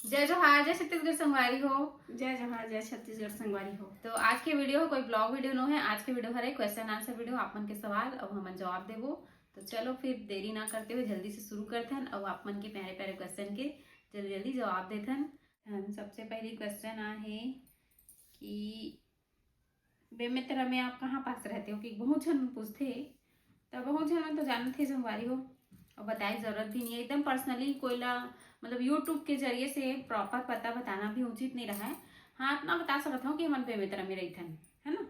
जय जोहार, जय छत्तीसगढ़ संगवारी हो। जय जोहार, जय छत्तीसगढ़ संगवारी हो। तो आज के वीडियो कोई ब्लॉग वीडियो नो है। आज के वीडियो हर क्वेश्चन आंसर वीडियो, आपन के सवाल और हमन जवाब देबो। तो चलो फिर देरी ना करते हुए जल्दी से शुरू करते हैं और आपन के प्यारे प्यारे क्वेश्चन के जल्दी जल्दी जवाब देते हैं। सबसे पहली क्वेश्चन है कि बेमित्र में आप कहाँ पास रहते हो, कि बहुत जन पूछते, तब बहुत जन तो जानते संगवारी हो और बताए जरूरत भी नहीं है। एकदम पर्सनली कोई ला मतलब यूट्यूब के जरिए से प्रॉपर पता बताना भी उचित नहीं रहा है। हाँ, इतना बता सकता हूँ कि मन बेमित्र में रही थन, है ना।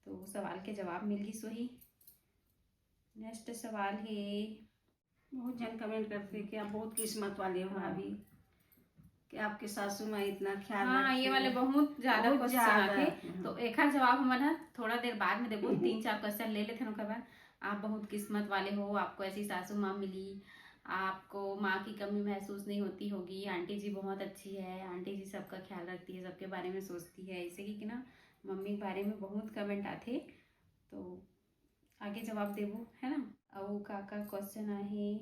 तो सवाल के जवाब मिल गई सोही। नेक्स्ट सवाल है, बहुत जन कमेंट करते कि आप बहुत किस्मत वाले हो भाभी, कि आपके सासू माँ इतना ख्याल हाँ रखती ये वाले है। बहुत ज्यादा बहुत क्वेश्चन ज्यादा। आते। तो एक आध जवाब हमन है थोड़ा देर बाद में देबो। 3-4 क्वेश्चन ले लेते हैं ओकर बाद। आप बहुत किस्मत वाले हो, आपको ऐसी सासू माँ मिली, आपको माँ की कमी महसूस नहीं होती होगी, आंटी जी बहुत अच्छी है, आंटी जी सबका ख्याल रखती है, सबके बारे में सोचती है, ऐसे कि ना मम्मी के बारे में बहुत कमेंट आते। तो आगे जवाब देबो, है ना। और का क्वेश्चन आहे,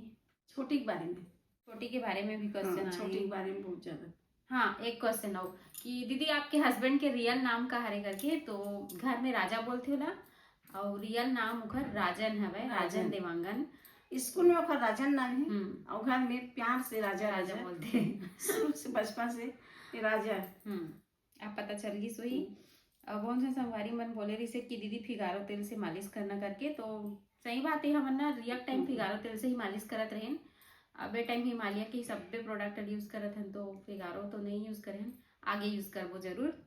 छोटी के बारे में। छोटी के बारे में भी क्वेश्चन हाँ, आहे। छोटी के बारे में बहुत ज्यादा। हाँ, एक क्वेश्चन हो कि दीदी आपके हस्बैंड के रियल नाम का हरे करके, तो घर में राजा बोलते हो ना, और रियल नाम उखर राजन हवे, राजन देवांगन। स्कूल में ओकर राजन नाम है और घर में प्यार से राजा राजा राजा बोलते शुरू से बचपन से ये राजा। आप पता चल गई सोई। अब बहुत से संगवारी मन बोले रही से कि दीदी फिगारो तेल से मालिश करना करके, तो सही बात है। हमन ना रियल टाइम फिगारो तेल से ही मालिश करत रहे। अब ए टाइम हिमालय के सब प्रोडक्ट यूज करत हन, तो फिगारो तो नहीं यूज करे हन, आगे यूज करबो जरूर।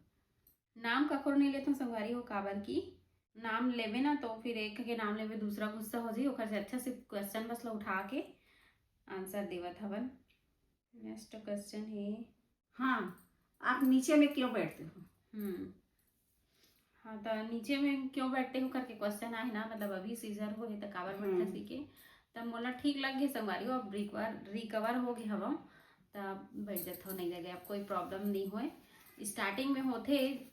नाम कखोर नहीं लेते संगवारी हो, काबर की नाम लेवे ना तो फिर एक के नाम लेवे दूसरा गुस्सा हो जाए। ओकर से अच्छा से क्वेश्चन बस ला उठा के आंसर देवत हवन। नेक्स्ट क्वेश्चन है, हाँ, आप नीचे में क्यों बैठते हो? हाँ तो नीचे में क्यों बैठते हो करके क्वेश्चन आए ना, मतलब अभी सीजर हो तो काबर बैठते सीखे। तब मोला ठीक लग गए संगवारी हो, अब रिकवर हो गए हवा, तब बैठ जाते हो, नहीं लगे अब कोई प्रॉब्लम नहीं होए। स्टार्टिंग में होते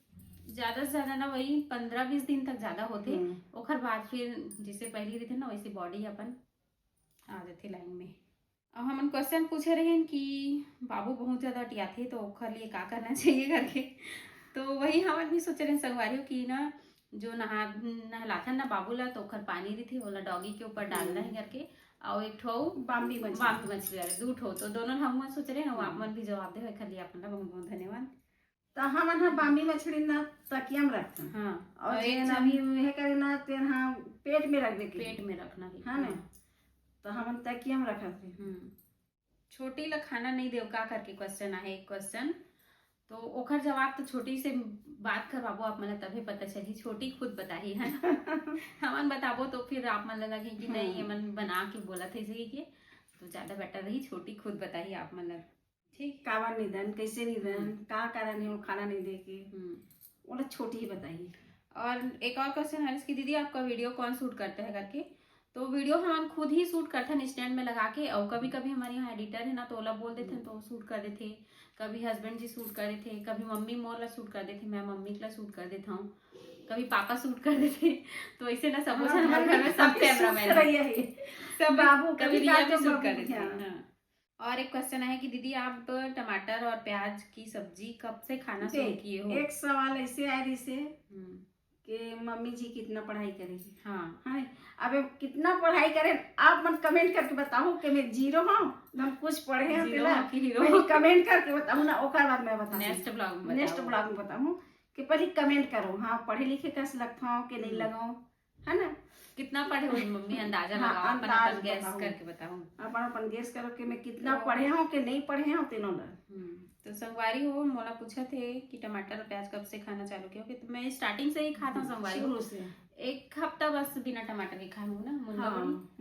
ज्यादा से ज्यादा ना वही 15-20 दिन तक ज्यादा होते। ओकर बाद फिर जैसे पहले रहते ना वैसे बॉडी अपन आ जाते लाइन में। अब हम क्वेश्चन पूछे रहे कि बाबू बहुत ज्यादा अटिया थे, तो ओखर लिए का करना चाहिए करके। तो वही हम भी सोच रहे संगवारी की ना, जो नहलाथन ना बाबू ला, तो ओखर पानी दी थी ओला डॉगी के ऊपर डालना है करके, और एक ठो बाम्बी मछली वाले 2 ठो, तो दोनों हम सोच रहे हैं। आप मन भी जवाब दे खाली अपन का बहुत बहुत धन्यवाद। तो हम बाम्बी मछली ना तकिया में रखते हैं। हाँ, और जेन अभी यह करे ना तेन हाँ पेट में रख दे के, पेट में रखना है, हाँ ना। तो हम तकिया में रखत थे। छोटी ला खाना नहीं देव का करके क्वेश्चन आहे एक क्वेश्चन। तो ओखर जवाब तो छोटी से बात कर बाबू आप मतलब तभी पता चली, छोटी खुद बताही है ना। हमन बताबो तो फिर आप मन लगा कि नहीं हमन बना के बोला थे इसे कि, तो ज्यादा बेटर रही छोटी खुद बताही आप मतलब। ठीक, कावन निधन कैसे निधन का कारण है वो खाना नहीं दे के, वो छोटी ही बताइए। और एक और क्वेश्चन है इसकी, दीदी आपका वीडियो कौन शूट करते हैं करके। तो वीडियो हम खुद ही शूट करते हैं स्टैंड में लगा के, और कभी कभी हमारे यहाँ एडिटर है ना, तो ओला बोल देते हैं तो शूट कर देते। कभी हस्बैंड जी शूट कर देते, कभी मम्मी मोर ला शूट कर देते, मैं मम्मी के ला शूट कर देता हूँ, कभी पापा शूट कर देते। तो ऐसे ना सब हमारे घर में सब कैमरामैन है, सब बाबू कभी रिया भी शूट कर देते हैं। और एक क्वेश्चन है कि दीदी आप टमाटर और प्याज की सब्जी कब से खाना शुरू किए हो। एक सवाल ऐसे आए से कि मम्मी जी कितना पढ़ाई करेगी। हाँ, अब कितना पढ़ाई करे आप मन कमेंट करके बताओ कि मैं जीरो हूँ, हम कुछ पढ़े हैं, कमेंट करके बताऊँ ना, ओकर बाद मैं बताऊँ नेक्स्ट ब्लॉग में बताऊँ कि पहले कमेंट करो। हाँ, पढ़े लिखे कैसे लगता हूँ कि नहीं लगाऊँ, है ना। कितना पढ़े हो मम्मी, अंदाजा लगाओ, अपन गैस करके बताओ, अपन गैस करो कि मैं कितना पढ़े हूँ कि नहीं पढ़े हूँ तीनों ला। तो संगवारी हो मोला पूछा थे कि टमाटर और प्याज कब से खाना चालू किया, तो मैं स्टार्टिंग से ही खाता हूँ संगवारी शुरू से। एक हफ्ता बस बिना टमाटर के खाऊं ना,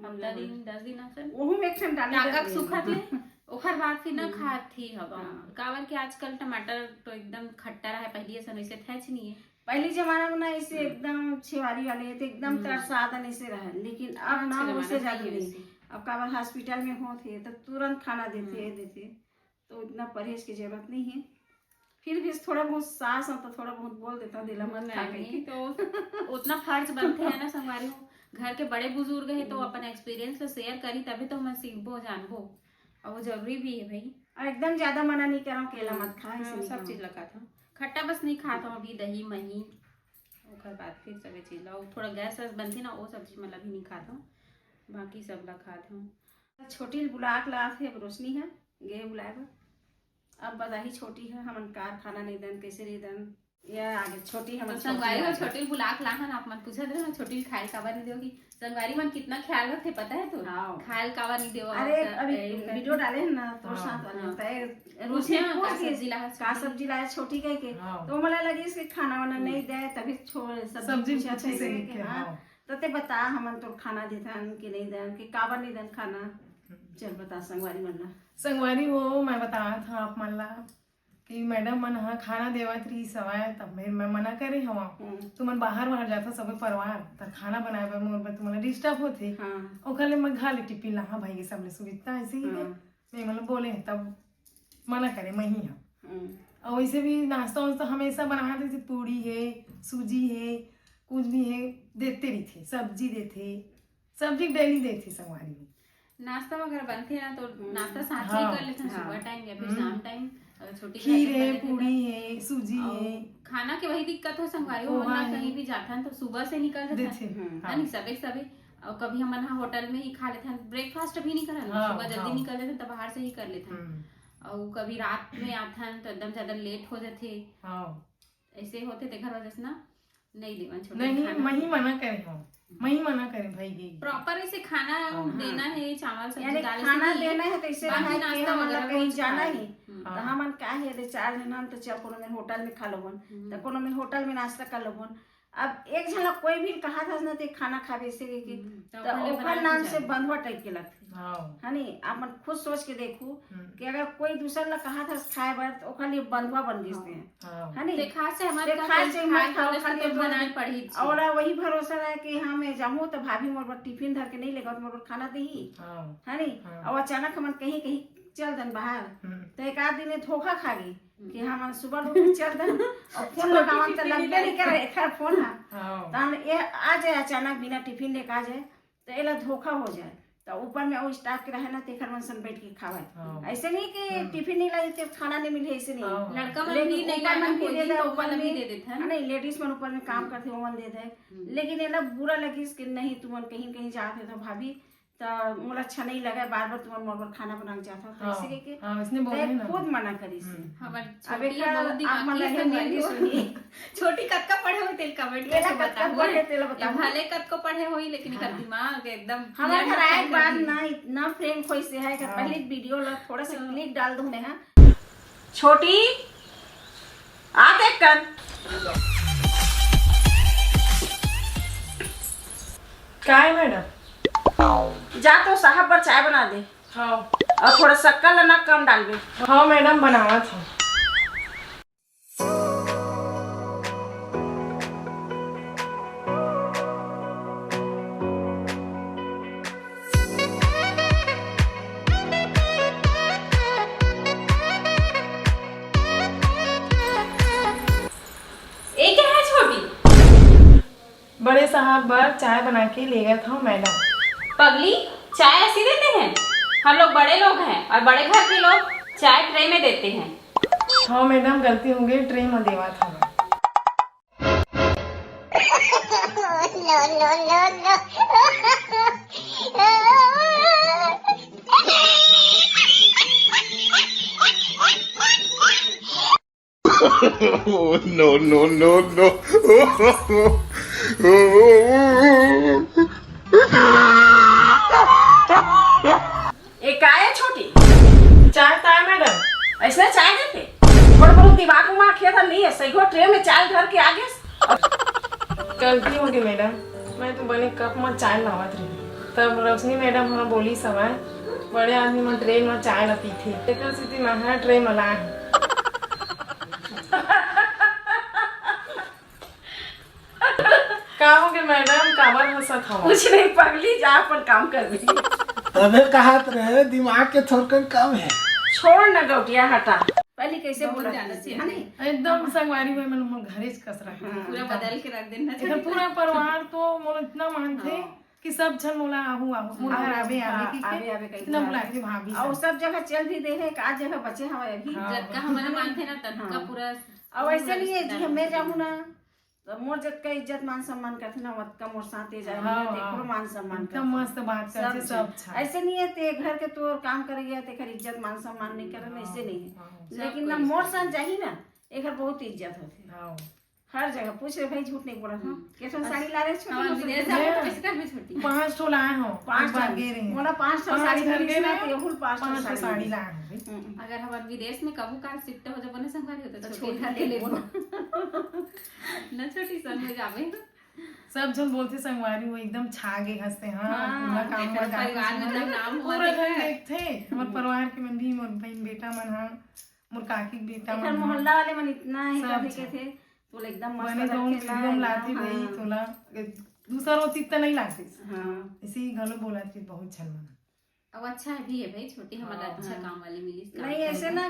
हफ्ता दिन 10 दिन फिर ओहू में एक टाका सुखत ले, ओखर बाद फिर ना खात थी हवा। काबर के आजकल टमाटर तो एकदम खट्टा रहा है, पहले ऐसा वैसे थैच नहीं है। पहले जमाना में ना ऐसे एकदम छेवारी वाले थे, एकदम तरसादन ऐसे रहा, लेकिन अब ना उससे ज्यादा नहीं। अब काबर हॉस्पिटल में हो थे तो तुरंत खाना देते, तो इतना परहेज की जरूरत नहीं है। फिर भी थोड़ा बहुत सास तो थोड़ा बहुत बोल देता हूँ, दिला मत खा के, तो उतना फर्ज बनते हैं ना संगवारी हो। घर के बड़े बुजुर्ग है तो अपन एक्सपीरियंस तो शेयर करी, तभी तो हम सीखबो जानबो। और वो जरूरी भी है भाई। और एकदम ज्यादा मना नहीं कर रहा हूँ, केला मत खा, सब चीज लगा था, खट्टा बस नहीं खाता हूँ अभी, दही मही ओकर बाद फिर सब चीज ला, थोड़ा गैस वैस बनती ना वो सब चीज मतलब भी नहीं खाता हूँ, बाकी सब ला खाता हूँ। छोटी बुलाक ला थे, अब रोशनी है गे बुलाएगा, अब बदाही छोटी है, हमन कार खाना नहीं दन कैसे नहीं दन, या आगे छोटी हम संगवारी और छोटी बुलाक लाहन, आप मन पूछा दे ना छोटी खायल काबर नहीं दोगी, संगवारी मन कितना ख्याल रखते पता है तो, खायल काबर नहीं देवा। अरे अभी वीडियो डाले हैं ना तो साथ वाले रोशनी का सब्जी लाया छोटी कह के, तो मला लगी इसके खाना वाना नहीं दे तभी छोड़ सब्जी से तो ते बता हमन तो खाना देथन कि नहीं देन कि काबर नहीं देन खाना, चल बता संगवारी मन ला। संगवारी वो मैं बताया था आप मन ला कि मैडम मन हाँ खाना देवत रही सवाय, तब मैं मना करे हवा तो मन बाहर जाता सब परिवार तब खाना बनाए बर मोर बर तुम्हारा डिस्टर्ब होते ओखर ले मैं घा ले टिफिन ला हाँ भाई के सब ले सुविधा ऐसे ही है, मैं मतलब बोले तब मना करे मैं ही हाँ। और वैसे भी नाश्ता वास्ता हमेशा बना देते, पूड़ी है सूजी है कुछ भी है देते रही थे, सब्जी देते, सब्जी डेली देते संगवारी में। नाश्ता वगैरह बनते ना तो नाश्ता साथ ही कर लेते हैं, सुबह टाइम या फिर शाम टाइम, छोटी खीर है पूड़ी है सूजी है, खाना की वही दिक्कत हो संगवारी हो ना कहीं भी जाता है तो सुबह से निकल जाते हैं नहीं सबे और कभी हम यहाँ होटल में ही खा लेते हैं, ब्रेकफास्ट भी नहीं करना, सुबह जल्दी निकल जाते हैं तो बाहर से ही कर लेते हैं, और कभी रात में आते हैं तो एकदम ज्यादा लेट हो जाते, ऐसे होते थे घर वजह से ना नहीं देवन छोटे नहीं मही मना करे हो, मही मना करे भाई की प्रॉपर ऐसे खाना देना है, चावल सब्जी दाल खाना देना है तो ऐसे रहा कि हम कहीं जाना ही तो हमन का है रे 4 जन तो चल कोनो में होटल में खा लोगन, तो कोनो में होटल में नाश्ता कर लोगन। अब एक जना कोई भी कहा था ना ते खाना खावे से के तो ओकर नाम से बंधुआ टाइप के लगते है नी, आपन खुद सोच के देखू कि अगर कोई दूसरा ला कहा था खाए बर तो ओकर लिए बंधुआ बन गिसते हैं है नी, देखा से हमारे खाए बनाए पड़ी और वही भरोसा रहा कि हाँ मैं जाऊँ तो भाभी मोर बर टिफिन धर के नहीं लेगा तो मोर खाना दे ही है नी, और अचानक हम कहीं कहीं चल दन बाहर तो एक आध दिन धोखा खा गई कि हम सुबह उठ चल दन और फोन लगावन तो लगबे नहीं करे खैर फोन तो हम ये आ जाए अचानक बिना टिफिन लेके आ जाए तो एला धोखा हो जाए, तो ऊपर में वो स्टाफ के रहे ना तेखर मन सन बैठ के खावे, ऐसे नहीं कि टिफिन नहीं लाई तो खाना नहीं मिले, ऐसे नहीं लड़का मन भी नहीं लाना कोई दिन तो ऊपर भी दे देता है नहीं, लेडीज मन ऊपर में काम करते वो मन दे दे, लेकिन एला बुरा लगी कि नहीं तुम कहीं कहीं जाते तो भाभी तो मुझे अच्छा नहीं लगा बार बार तुम्हारे मोर खाना बना जाता तो ऐसे के इसने बोले ना खुद मना करी से अब आप मन लगे सुनी छोटी कद का पढ़े हुए तेल कमेंट करके बता भले कद को पढ़े हुई लेकिन इनका दिमाग एकदम हमारे घर आए बाद ना इतना फ्रेम खोई से है कि पहले वीडियो ला थोड़ा सा क्लिक डाल दूं मैं छोटी आते कर क्या है मैडम जा तो साहब पर चाय बना दे हाँ और थोड़ा शक्कर ना कम डाल दे। हाँ मैडम बनावा था। एक है छोटी बड़े साहब बर चाय बना के ले गया था मैडम। पगली चाय ऐसी देते हैं, हम लोग बड़े लोग हैं और बड़े घर के लोग चाय ट्रे में देते हैं। हाँ मैडम गलती होंगी ट्रे में देवा था no no no no एक आया छोटी चाय था मैडम ऐसे चाय देते थोड़ा बहुत दिमाग में खेत नहीं है सही ट्रे में चाय धर के आगे गलती होगी मैडम, मैं तो बने कप में चाय लावत रही तब रोशनी मैडम हाँ बोली सवाल बड़े आदमी में ट्रे में चाय लती थी एक स्थिति में हाँ ट्रे में लाए का हो गया मैडम काबर हंसत हवा कुछ नहीं पगली जा पर काम कर दी अबे कहा रहे दिमाग के थोड़कन कम है, छोड़ ना गौटिया हटा पहले कैसे बोला एकदम संगवारी हुए मैंने घरे कस रहा पूरा बदल के रख देना इधर पूरा परिवार तो मोर इतना मानते कि सब छन मोला आहू आहू मोर घर आवे आवे आवे कि कितना बुला के भाभी और सब जगह चल भी दे है एक आध जगह बचे हमारे अभी जब का हमारे मानते ना तब का पूरा और ऐसे नहीं है जी मैं जाऊँ ना तो मोर जब का इज्जत मान सम्मान करते ना वत का मोर साथे जाए देखो मान सम्मान एकदम मस्त बात करते सब अच्छा ऐसे नहीं है ते घर के तोर काम करेगा ते कर इज्जत मान सम्मान नहीं करे ऐसे नहीं है लेकिन ना मोर साथ जाही ना एक बहुत इज्जत होती हाँ हर जगह पूछ रहे भाई झूठ नहीं बोला था कैसे साड़ी ला रहे हाँ, विदेश जाओ तो किसका भी छोटी 5 ठो लाए हो 5 बार गे रहे मोला 5 साड़ी खरीदे ना ते हुल 5 साड़ी लाए हो अगर हमारे विदेश में कबू कार शिफ्ट हो जब संभाली होते तो छोटी ले न छोटी सन हो जावे सब जन बोलते संगवारी वो एकदम छागे हंसते हाँ पूरा काम में परिवार में जब नाम हुआ पूरा घर देखते हमारे परिवार के मन भी मोर बहन बेटा मन हाँ मोर काकी के बेटा मन मोहल्ला वाले मन इतना ही करने के थे तो एकदम मस्त बने तो एकदम लाती भाई तोला दूसरा रोती इतना नहीं लाती हां इसी घलो बोला थी बहुत छन मन अब अच्छा भी है भाई छोटी हमारा अच्छा काम वाली मिली नहीं ऐसे ना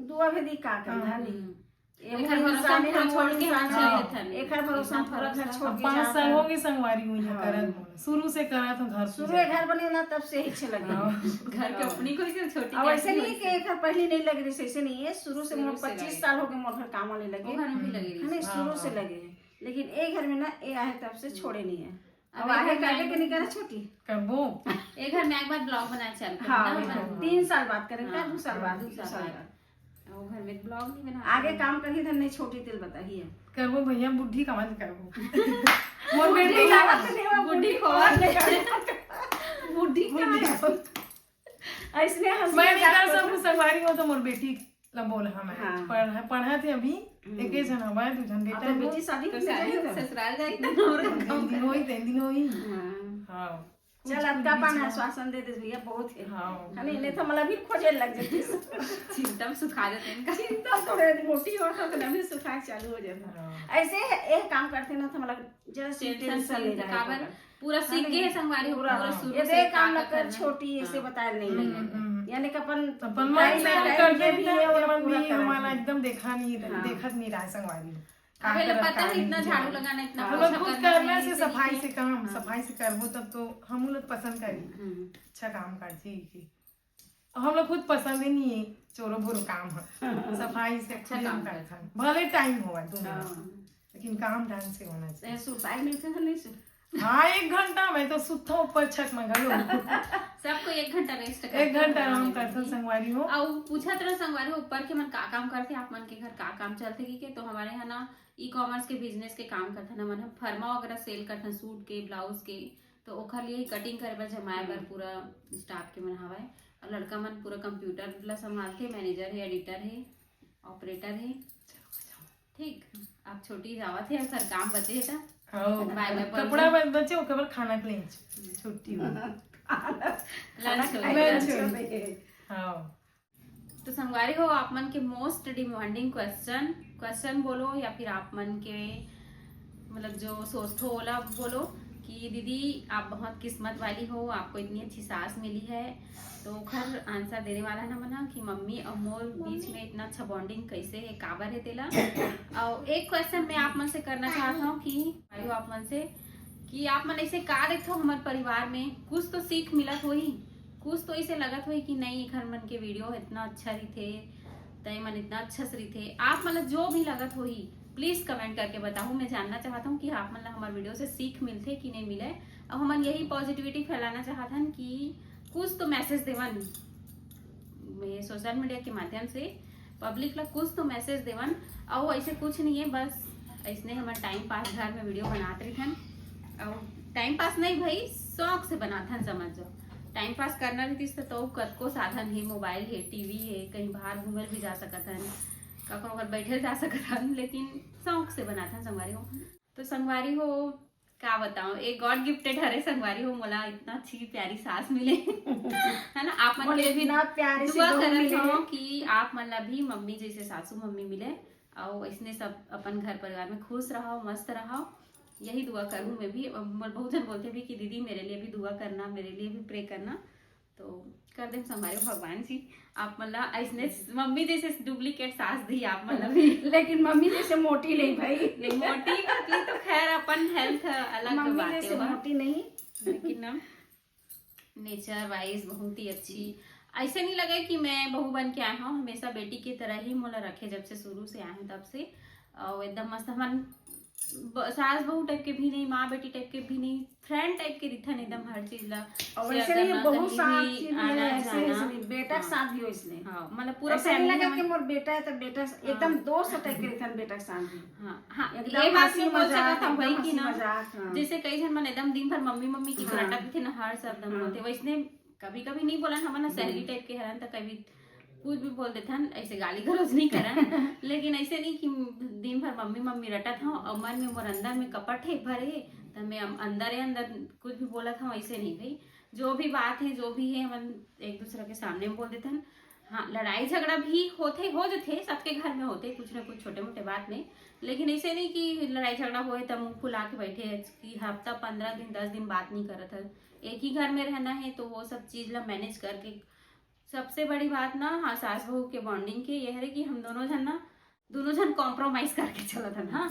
दुआ भेदी का करना नहीं एक भरोसा हम छोड़ के हम चले थे एक भरोसा पूरा घर छोड़ के 5 साल हो गए संगवारी हुई है करत शुरू से करत हूं घर शुरू में घर बने ना तब से ही अच्छे लगे घर के अपनी कोई से छोटी अब ऐसे नहीं कि एक घर पहले नहीं लग रही ऐसे नहीं है शुरू से मोर 25 साल हो गए मोर घर काम वाले लगे घर में भी लगे नहीं शुरू से लगे लेकिन एक घर में ना ये आए तब से छोड़े नहीं है अब आगे काटे के नहीं करा छोटी करबो एक घर में एक बार ब्लॉग बनाए चल हाँ 3 साल बाद करेंगे 2 साल बाद 2 साल बाद वो घर में ब्लॉग नहीं बना आगे काम करिए धन नहीं छोटी दिल बताइए करबो भैया बुढ़ी का मत करबो मोर बेटी का बुढ़ी को बुढ़ी ऐसने हम मैं निकाल सब संगवारी हो तो मोर बेटी ला बोल हम पढ़ा थे अभी एके जन हवा दू जन बेटा बेटी शादी तो ससुराल जाई तीन दिन होई हां चल अब का पाना आश्वासन दे दे भैया बहुत है हां नहीं तो मला भी खोजे लग जाती चिंता में सुखा देते हैं इनका चिंता थोड़े मोटी हो तो नमी सुखा चालू हो जाता ऐसे एक काम करते ना तो मला जरा टेंशन नहीं रहा पूरा सीख गए संगवारी पूरा शुरू ये से काम न कर छोटी ऐसे बताया नहीं लगे यानी कि अपन मन से करते भी है और मन भी हमारा एकदम देखत नहीं रहा संगवारी अबे पता है इतना झाड़ू लगाना इतना हम लोग खुद करने से सफाई से काम सफाई से करबो तब तो हम लोग पसंद करी अच्छा काम करती कि हम लोग खुद पसंद ही नहीं है चोरो बोरो काम है सफाई से अच्छा काम करता भले टाइम हुआ 2 मिनट लेकिन काम ढंग से होना चाहिए सुताई मिलते हैं नहीं हाँ 1 घंटा में तो सुता ऊपर छत में गलो सबको 1 घंटा रेस्ट 1 घंटा आराम करते संगवारी हो और पूछा तरह संगवारी हो ऊपर के मन का काम करते आप मन के घर का काम चलते की के तो हमारे यहाँ ना ई-कॉमर्स के बिजनेस के काम करते ना मन हम फर्मा वगैरह सेल करते सूट के ब्लाउज के तो ओखर लिए कटिंग करे बर जमाए बर पूरा स्टाफ के मन हवाए और लड़का मन पूरा कंप्यूटर ला संभालते मैनेजर है एडिटर है ऑपरेटर है ठीक आप छोटी जावत है सर काम बचे है कपड़ा बचे केवल खाना के लिए छुट्टी तो संगवारी हो आप मन के मोस्ट डिमांडिंग क्वेश्चन बोलो या फिर आप मन के मतलब जो सोचते हो ओला बोलो कि दीदी आप बहुत किस्मत वाली हो आपको इतनी अच्छी सास मिली है तो खैर आंसर देने वाला है ना मना कि मम्मी और मोर बीच में इतना अच्छा बॉन्डिंग कैसे है काबर है तेला और एक क्वेश्चन मैं आप मन से करना चाहता हूँ कि आप मन से कि आप मन ऐसे का देखते हो हमारे परिवार में कुछ तो सीख मिलत हो ही कुछ तो ऐसे लगत हो कि नहीं घर मन के वीडियो इतना अच्छा रही थे तय मन इतना अच्छा से रही थे आप मतलब जो भी लगत हो ही प्लीज कमेंट करके बताओ मैं जानना चाहता हूँ कि आप मतलब हमारे वीडियो से सीख मिलते कि नहीं मिले अब हम यही पॉजिटिविटी फैलाना चाहता हन कि कुछ तो मैसेज देवन सोशल मीडिया के माध्यम से पब्लिक ला कुछ तो मैसेज देवन और ऐसे कुछ नहीं है बस ऐसने हमारे टाइम पास घर में वीडियो बनाते रही और टाइम पास नहीं भाई शौक से बनाते समझ जाओ टाइम पास करना रही तो कतको साधन है मोबाइल है टीवी है कहीं बाहर घूमल भी जा सकत हन कखनो घर बैठे जा सकत हन लेकिन शौक से बनाता संगवारी हो तो संगवारी हो का बताऊं एक गॉड गिफ्टेड हरे संगवारी हो मोला इतना अच्छी प्यारी सास मिले है ना आप मन के भी प्यारे दुआ करत हो कि आप मतलब भी मम्मी जैसे सासू मम्मी मिले और इसने सब अपन घर परिवार में खुश रहो मस्त रहो यही दुआ करूँ मैं भी बहुत जन बोलते भी कि दीदी मेरे लिए भी दुआ करना मेरे लिए भी प्रे करना तो कर दे हमारे भगवान जी आप मतलब ऐसने मम्मी जैसे डुप्लीकेट सास दी आप मतलब भी लेकिन मम्मी जैसे मोटी नहीं भाई नहीं मोटी पतली तो खैर अपन हेल्थ अलग मम्मी बात जैसे है मोटी नहीं लेकिन ना नेचर वाइज बहुत ही अच्छी। ऐसे नहीं लगे कि मैं बहू बन के आया हूँ, हमेशा बेटी की तरह ही मोला रखे जब से शुरू से आए हैं तब से। और एकदम मस्त हमारे सास बहू टाइप के भी नहीं, माँ बेटी टाइप के भी नहीं, फ्रेंड टाइप के रिथन एकदम हर चीज ला और शेयर वैसे नहीं करना, बहुत कहीं साथ भी थी भी आना ऐसे जाना। ऐसे नहीं, बेटा के साथ भी हो इसने। हाँ मतलब पूरा ऐसा नहीं फैमिली लगा कि हमारे। मोर बेटा है तो बेटा एकदम दोस्त टाइप के रिथन बेटा के साथ भी। हाँ हाँ एकदम ये बात हंसी मैं बोल मजाक, सकता हूँ भाई एकदम कि हंसी ना मजाक, हाँ। जैसे कई जन मन एकदम दिन भर मम्मी मम्मी की हाँ। रटक थे ना हर शब्द हाँ। होते, वैसने कभी कभी नहीं बोला हम ना सहेली टाइप के हरन तो कभी कुछ भी बोल देते हैं, ऐसे गाली गलौज नहीं करन लेकिन ऐसे नहीं कि दिन भर मम्मी मम्मी रटत हूँ और मन में मोर अंदर में कपट है भरे तो मैं अंदर कुछ भी बोला था ऐसे नहीं भाई। जो भी बात है जो भी है हम एक दूसरे के सामने में बोल देते हैं। हाँ लड़ाई झगड़ा भी होते हो जाते सबके घर में होते कुछ ना कुछ छोटे मोटे बात में, लेकिन ऐसे नहीं कि लड़ाई झगड़ा होए तब मुंह फुला के बैठे कि हफ्ता 15 दिन 10 दिन बात नहीं करत है। एक ही घर में रहना है तो वो सब चीज ला मैनेज करके। सबसे बड़ी बात ना हाँ सास बहू के बॉन्डिंग के यह है कि हम दोनों जन कॉम्प्रोमाइज करके चलत हन। हाँ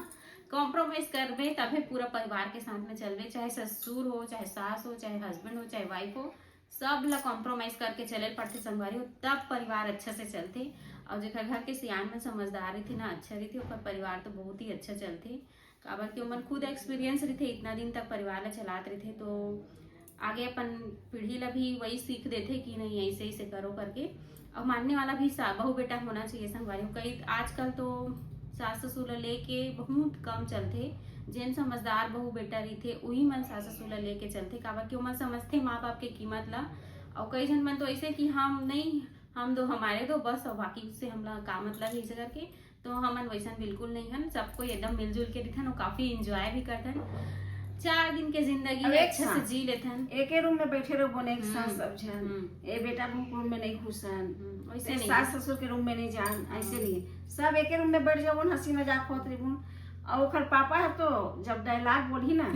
कॉम्प्रोमाइज करबे तभी पूरा परिवार के साथ में चलबे, चाहे ससुर हो चाहे सास हो चाहे हस्बैंड हो चाहे वाइफ हो, सब ला कॉम्प्रोमाइज करके चले पड़ते संगवारी हो तब परिवार अच्छा से चलते। और जो घर के सियान में समझदारी थी ना अच्छा रही थी और परिवार तो बहुत ही अच्छा चलते। काबर के उमन खुद एक्सपीरियंस रही थे इतना दिन तक परिवार ला चलाते रहे थे तो आगे अपन पीढ़ी ला भी वही सीख देते कि नहीं ऐसे ऐसे करो करके। और मानने वाला भी बहू बेटा होना चाहिए संगवारी। कई आजकल तो सास ससुर ला लेके बहुत कम चलते, जिन समझदार बहू बेटा रही थे वही मन सास ससुर ला लेके चलते काबर कि मन समझते माँ बाप के कीमत ला। और कई जन मन तो ऐसे कि हम नहीं हम दो हमारे दो बस और बाकी उससे हम लोग का मतलब ऐसे करके, तो हमन वैसा बिल्कुल नहीं हन। सबको एकदम मिलजुल के रहन और काफी इंजॉय भी करतन। 4 दिन के जिंदगी अच्छे से जी लेथन। एक ही रूम में बैठे रहो बोने एक साथ सब जन, ये बेटा रूम में नहीं घुसन, वैसे नहीं सास ससुर के रूम में नहीं जान, ऐसे नहीं सब एक ही रूम में बैठ जाओ हंसी मजाक होत रही। और ओकर पापा है तो जब डायलॉग बोली ना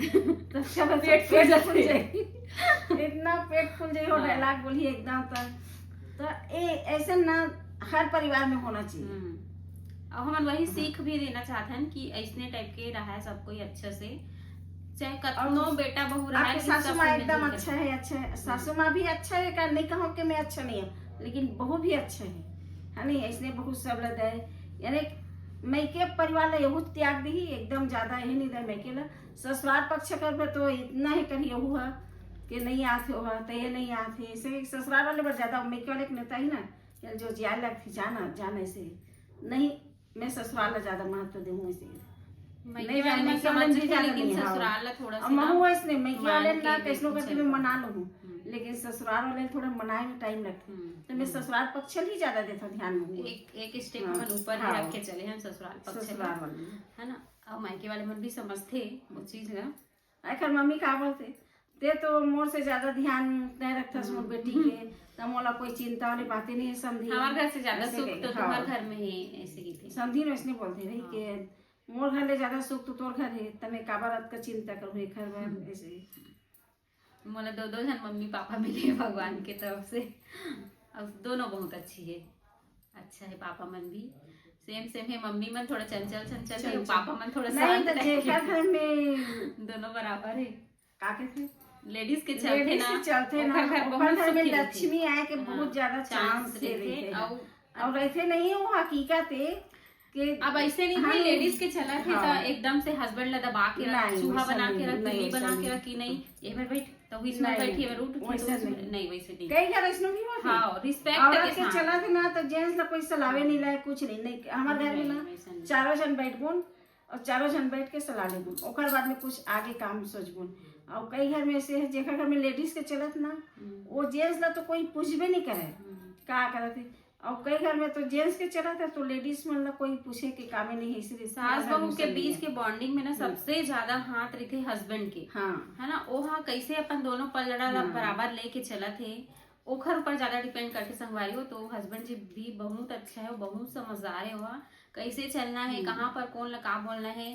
तो चलो पेट फूल जाए इतना पेट फूल जाए हो डायलॉग बोली एकदम तो ऐसे ना हर परिवार में होना चाहिए। और हम वही सीख भी देना चाहते हैं कि ऐसने टाइप के रहा है सब कोई अच्छे से, चाहे कतनो बेटा बहू रहा है। सासू माँ एकदम अच्छा है, अच्छा है, सासू माँ भी अच्छा है का नहीं कहूँ कि मैं अच्छा नहीं हूँ, लेकिन बहू भी अच्छा है नहीं ऐसने बहुत सब लग है। यानी मैके परिवार ला यहू त्याग दी एकदम ज्यादा यही नहीं दे मैके ला। ससुराल पक्ष कर तो इतना ही कर यहू है कि नहीं आते हो तो ये नहीं आते ऐसे ससुराल वाले पर ज्यादा मैके वाले नेता ही ना जो जिया लगती जाना ऐसे नहीं, मैं ससुराल ला ज्यादा महत्व दूँ ऐसे नहीं जाने लेकिन ससुराल ला थोड़ा सा महू ऐसे मैके वाले ना कैसनो करके मैं मना लूँ, लेकिन ससुराल वाले थोड़ा मनाए में टाइम लगता है तो मैं ससुराल पक्ष ही ज्यादा देता ध्यान में। एक स्टेप मन ऊपर ही रख के चले हैं ससुराल पक्ष है ना। और मायके वाले मन भी समझते वो चीज है। आखिर मम्मी का बोलते ते तो मोर से ज्यादा ध्यान नहीं रखता मोर बेटी के तो मोला कोई चिंता वाली बातें नहीं समझी। हमारे घर से ज्यादा सुख तो तुम्हारे घर में है ऐसे की थी समझी न वैसे बोलते रही कि मोर घर ले ज्यादा सुख तो तोर घर है तमे काबर का चिंता करूँ घर में ऐसे। मोला 2 जन मम्मी पापा मिले भगवान के तरफ से और दोनों बहुत अच्छी है। अच्छा है पापा मन भी सेम है, मम्मी मन थोड़ा चंचल है, पापा मन थोड़ा शांत घर में दोनों बराबर है। का कहते लेडीज के चलते ना घर में लक्ष्मी आए के बहुत ज्यादा चांस रहते और रहते नहीं वो हकीकत है कि अब ऐसे नहीं भाई लेडीज के चला थे तो एकदम से हस्बैंड ला दबा के रख, चूहा बना के रख, बिल्ली बना के रख कि नहीं ये बार बैठ तो इसमें बैठी है उठ नहीं वैसे नहीं कई घर ऐसा भी होता है। हाँ रिस्पेक्ट के चला थे ना तो जेंट्स ला कोई सलावे नहीं लाए कुछ नहीं हमारे घर में ना चारों जन बैठ गुन और चारों जन बैठ के सलाह ले गुन ओकर बाद में कुछ आगे काम सोच गुन। और कई घर में ऐसे है जेकर घर में लेडीज के चलत ना वो जेंट्स ला तो कोई पूछबे नहीं करे का करते। और कई घर में तो जेंट्स के चलत है तो लेडीज में ला कोई पूछे के कामे नहीं है इसलिए सास बहू के बीच के बॉन्डिंग में ना सबसे ज्यादा हाथ रहते हस्बैंड के। हाँ है ना वो हाँ कैसे अपन दोनों पलड़ा बराबर लेके चलत है ओखर ऊपर ज्यादा डिपेंड करके संगवारी हो। तो हस्बैंड जी भी बहुत अच्छा है, बहुत समझदार है, हुआ कैसे चलना है, कहाँ पर कौन ला का बोलना है,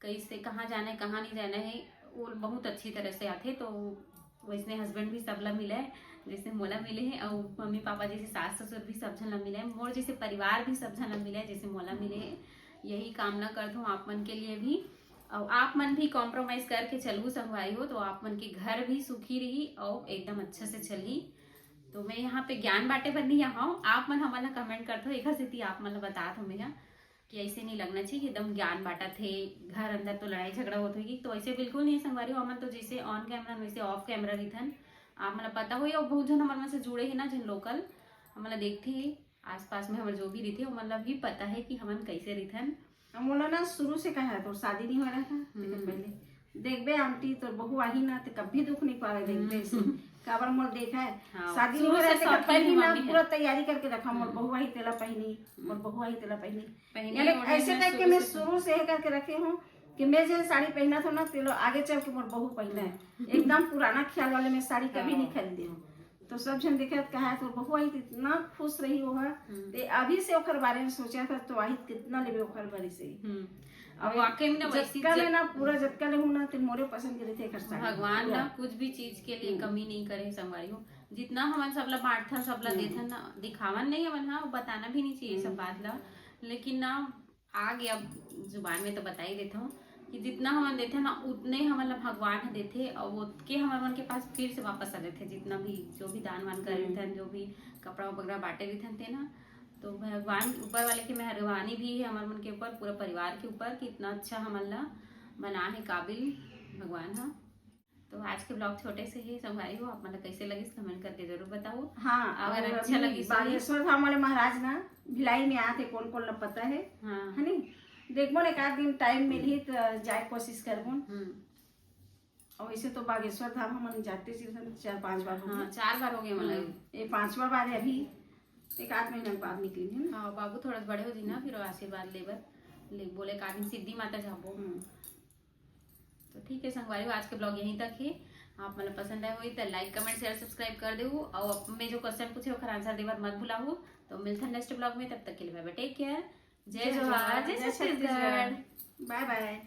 कैसे कहाँ जाना है कहाँ नहीं जाना है, वो बहुत अच्छी तरह से आते। तो वैसे हस्बैंड भी सबला मिला है जैसे मोला मिले हैं और मम्मी पापा जैसे सास ससुर भी सब जन मिले हैं, मोर जैसे परिवार भी सब जन मिले हैं जैसे मोला मिले हैं। यही कामना करता हूँ आप मन के लिए भी। और आप मन भी कॉम्प्रोमाइज करके चलू संगवारी हो तो आप मन के घर भी सुखी रही और एकदम अच्छे से चली। तो मैं यहाँ पे ज्ञान बांटे पर नहीं यहाँ हूँ, आप मन हमारा कमेंट करते हो, एक स्थिति आप मन बता दो मेरा कि ऐसे नहीं लगना चाहिए कि एकदम ज्ञान बांटा थे, घर अंदर तो लड़ाई झगड़ा होता है, तो ऐसे बिल्कुल नहीं संगवारी हो। हमन तो जैसे ऑन कैमरा वैसे ऑफ कैमरा रिथन आप मतलब पता हो, और बहुत जन हमारे मन से जुड़े है ना, जिन लोकल हमारा देखते है आसपास में हमारे जो भी रहते हो मतलब भी पता है कि हमन कैसे रिथन। हम बोला ना शुरू से कहा तो शादी नहीं हो रहा था लेकिन पहले देखबे आंटी तो बहू आई ना तो कभी दुख नहीं पावे देखबे से काबर मोल देखा है हाँ, शादी नहीं हो रहा था पहली ना पूरा तैयारी करके रखा मोर बहू आई तेला पहनी, मोर बहू आई तेला पहनी, यानी ऐसे करके मैं शुरू से ही करके रखे हूँ कि मैं जो साड़ी पहना था ना तेलो आगे चल के मोर बहू पहना है। एकदम पुराना ख्याल वाले में साड़ी कभी नहीं खरीदी हूँ। तो सब जन देखे कहा तो बहू आई इतना खुश रही वो है अभी से ओकर बारे में सोचा था तो आई कितना लेबे ओकर बारे से अब वाकई में ना जत्का ले ना पूरा जत्का ले हूँ ना तो मोरे पसंद के रहते कर भगवान ना कुछ भी चीज के लिए कमी नहीं करे संगवारी हो। जितना हमारे सबला बांटता सबला देता ना दिखावन नहीं है हाँ बताना भी नहीं चाहिए सब बात ला, लेकिन ना आगे अब जुबान में तो बता ही देता हूँ कि जितना हम देते ना उतने हमारा भगवान देते और वो के हमारे मन के पास फिर से वापस आ देते। जितना भी जो भी दान वान कर रहे थे, जो भी कपड़ा वगैरह बांटे रहे थे ना, तो भगवान ऊपर वाले की मेहरबानी भी है हमारे मन के ऊपर, पूरे परिवार के ऊपर कि इतना अच्छा हमारा बना है काबिल भगवान। हाँ तो आज के ब्लॉग छोटे से ही संभारी हो, आप मतलब कैसे लगी कमेंट करके जरूर बताओ। हाँ अगर अच्छा लगी बागेश्वर धाम वाले महाराज ना भिलाई में आते कौन कौन न पता है है नी देखबो एक आध दिन टाइम मिली तो जाए कोशिश करबो। और वैसे तो बागेश्वर धाम हम जाते 4-5 बार हो गए। 4 बार हो गए मतलब ये 5वां बार है अभी एक आध महीना बाद निकली है ना। हाँ बाबू थोड़ा बड़े हो जी ना फिर आशीर्वाद ले बोले एक आदमी सिद्धि माता जाबो। तो ठीक है संगवारी आज के ब्लॉग यहीं तक है। आप मतलब पसंद आए हुई तो लाइक कमेंट शेयर सब्सक्राइब कर दे और मैं जो क्वेश्चन पूछे वो आंसर देवर मत भुलाओ। तो मिलते हैं नेक्स्ट ब्लॉग में, तब तक के लिए बाय बाय, टेक केयर, जय जोहार, जय छत्तीसगढ़, बाय बाय।